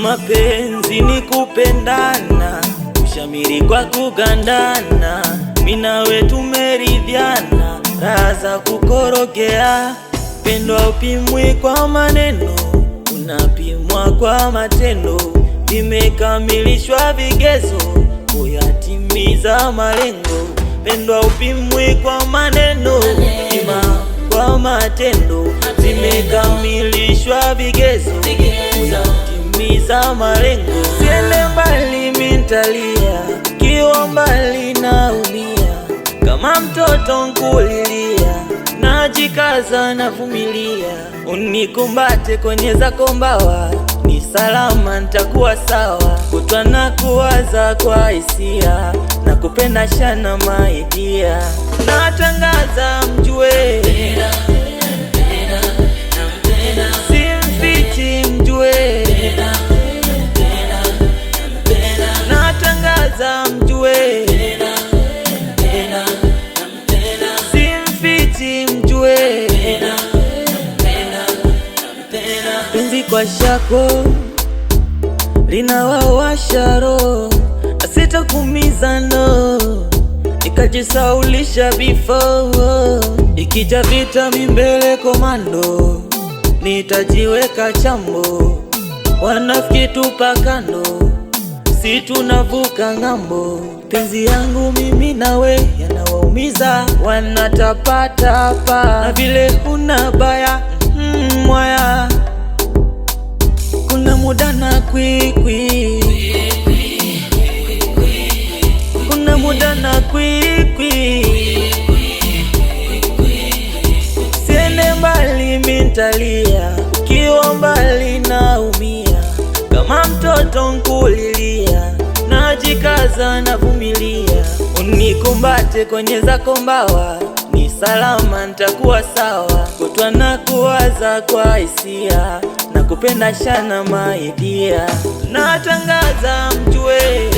Mapenzi ni kupendana, kushamiri kwa kugandana. Mina we tumeridhiana, raha za kukorogea. Pendo upimwi kwa maneno, unapimwa kwa matendo. Vimekamilishwa vigezo, kuyatimiza malengo. Pendo upimwi kwa maneno, ima kwa matendo. Vimekamilishwa vigezo, kuyatimiza malengo. Siende mbali mintalia, kiwa mbali naumia. Kama mtoto nkulilia, najikaza navumilia. Unikumbate kwenye zako mbawa, ni salama nitakuwa sawa. Kutwa na kuwaza kwa hisia, na kupenda shana maidia. Natangaza mjue, simfichi mjue. Natangaza mjue, simfichi mjue. Penzi kwa shako linawawasha roho, asitakumiza no, nikajisaulisha before. Ikija vita mimbele komando, nitajiweka chambo. Wanafiki tupa kando, si tunavuka ngambo. Penzi yangu mimi nawe yanawaumiza, wanatapatapa na vile una baya mwaya. Kuna muda na kwikwi, kuna muda na kwikwi. Siende mbali mintalia, ukiwa mbali naumia. Kama mtoto nkulilia, najikaza navumilia. Unikumbate kwenye zako mbawa, ni salama nitakuwa sawa. Kutwa na kuwaza kwa hisia, na kupenda shana maidia. Natangaza mjue,